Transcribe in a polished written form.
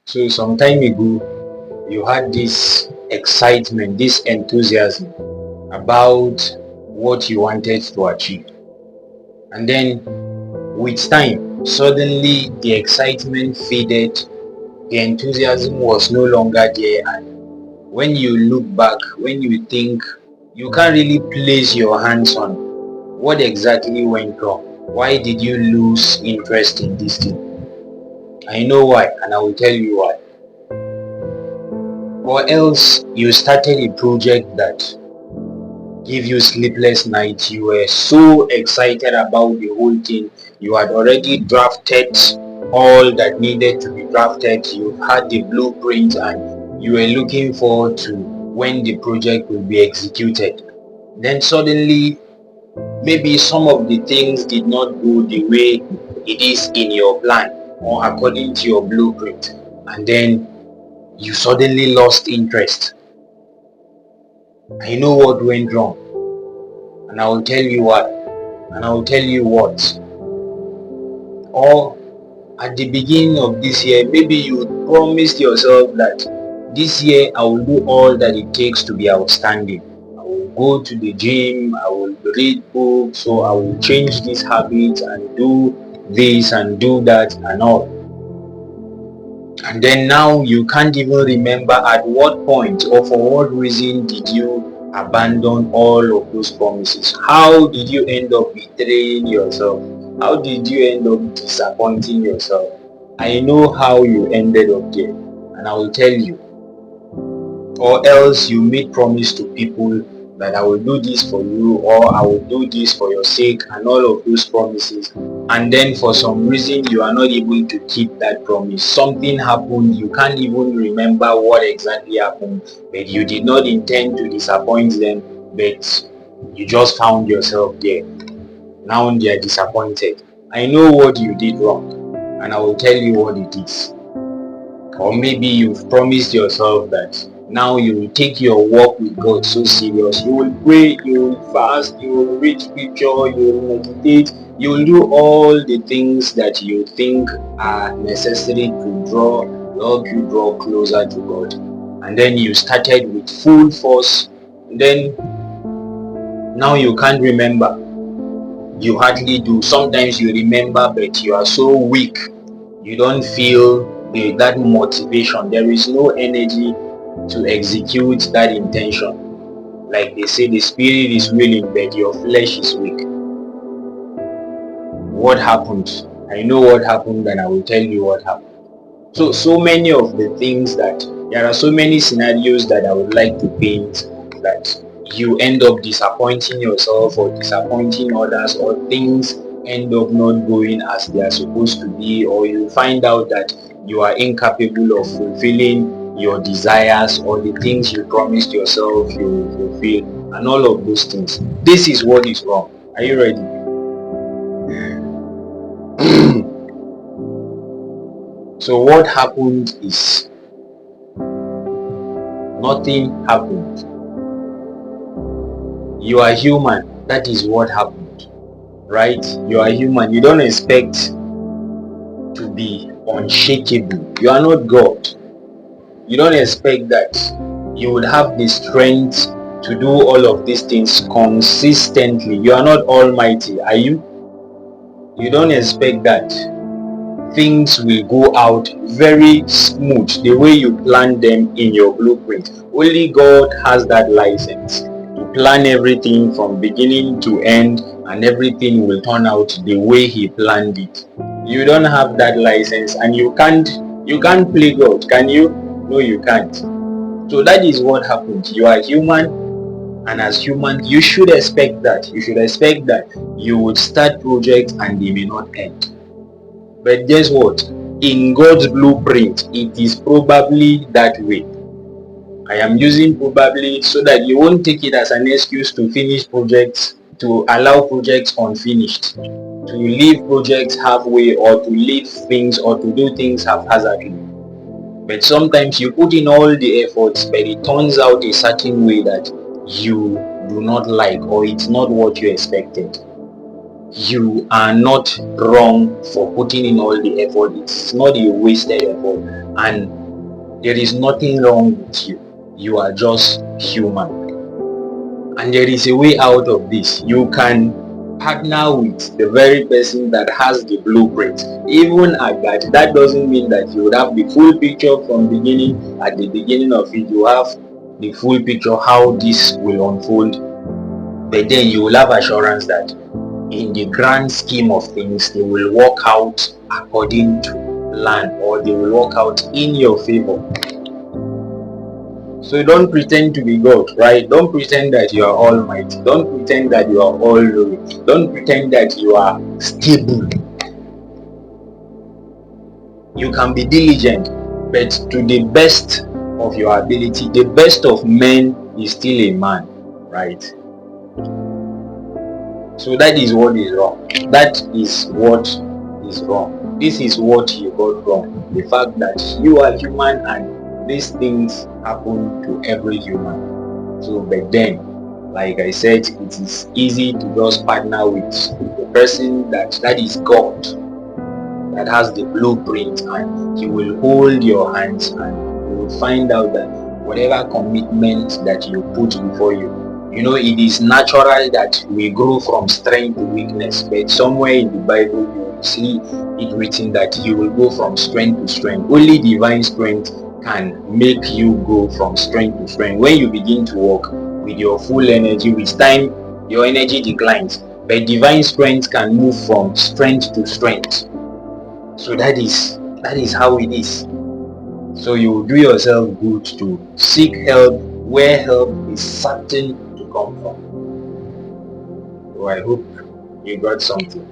So some time ago, you had this excitement, this enthusiasm about what you wanted to achieve. And then with time, suddenly the excitement faded, the enthusiasm was no longer there. And when you look back, when you think, you can't really place your hands on what exactly went wrong. Why did you lose interest in this thing? I know why, and I will tell you why. Or else you started a project that gave you sleepless nights. You were so excited about the whole thing. You had already drafted all that needed to be drafted. You had the blueprint and you were looking forward to when the project will be executed. Then suddenly, maybe some of the things did not go the way it is in your plan or according to your blueprint. And then you suddenly lost interest. I know what went wrong, and I will tell you why, and I will tell you what. Or at the beginning of this year, maybe you promised yourself that this year I will do all that it takes to be outstanding. I will go to the gym, I will read books, so I will change this habit and do this and do that and all. And then now you can't even remember at what point or for what reason did you abandon all of those promises. How did you end up betraying yourself? How did you end up disappointing yourself? I know how you ended up there, and I will tell you. Or else you made promise to people that I will do this for you, or I will do this for your sake, and all of those promises, and then for some reason you are not able to keep that promise. Something happened, you can't even remember what exactly happened, but you did not intend to disappoint them, but you just found yourself there. Now they are disappointed. I know what you did wrong, and I will tell you what it is. Or maybe you've promised yourself that now you will take your walk with God so serious. You will pray, you will fast, you will read scripture, you will meditate, you will do all the things that you think are necessary to help you draw closer to God. And then you started with full force. And then now you can't remember. You hardly do. Sometimes you remember, but you are so weak. You don't feel that motivation. There is no energy to execute that intention. Like they say, the spirit is willing, but your flesh is weak. What happened? I know what happened, and I will tell you what happened. So many of the things that, there are so many scenarios that I would like to paint that you end up disappointing yourself or disappointing others, or things end up not going as they are supposed to be, or you find out that you are incapable of fulfilling your desires or the things you promised yourself you will fulfill, and all of those things. This is what is wrong. Are you ready? So what happened is nothing happened. You are human. That is what happened, right? You are human. You don't expect to be unshakable. You are not God. You don't expect that you would have the strength to do all of these things consistently. You are not almighty, are you? You don't expect that things will go out very smooth the way you plan them in your blueprint. Only God has that license to plan everything from beginning to end, and everything will turn out the way he planned it. You don't have that license, and you can't play God, can you? No, you can't. So that is what happened. You are human, and as human you should expect that. You should expect that you would start projects and they may not end. But guess what? In God's blueprint, it is probably that way. I am using probably so that you won't take it as an excuse to finish projects, to allow projects unfinished, to leave projects halfway, or to leave things, or to do things haphazardly. But sometimes you put in all the efforts, but it turns out a certain way that you do not like, or it's not what you expected. you are not wrong for putting in all the effort. It's not a wasted effort, and there is nothing wrong with you. You are just human, and there is a way out of this. You can partner with the very person that has the blueprint. Even at that, that doesn't mean that you would have the full picture from beginning. At the beginning of it, you have the full picture how this will unfold, but then you will have assurance that in the grand scheme of things, they will work out according to plan, or they will work out in your favor. So don't pretend to be God, right? Don't pretend that you are almighty. Don't pretend that you are all knowing. Don't pretend that you are stable. You can be diligent, but to the best of your ability, the best of men is still a man, right? So that is what is wrong. That is what is wrong. This is what you got wrong. The fact that you are human and these things happen to every human. So, but then, like I said, it is easy to just partner with the person that is God, that has the blueprint, and he will hold your hands, and you will find out that whatever commitment that you put before you, you know, it is natural that we grow from strength to weakness, but somewhere in the Bible you will see it written that you will go from strength to strength. Only divine strength can make you go from strength to strength. When you begin to walk with your full energy, with time your energy declines, but divine strength can move from strength to strength. So that is how it is. So you do yourself good to seek help where help is certain to come from. So I hope you got something.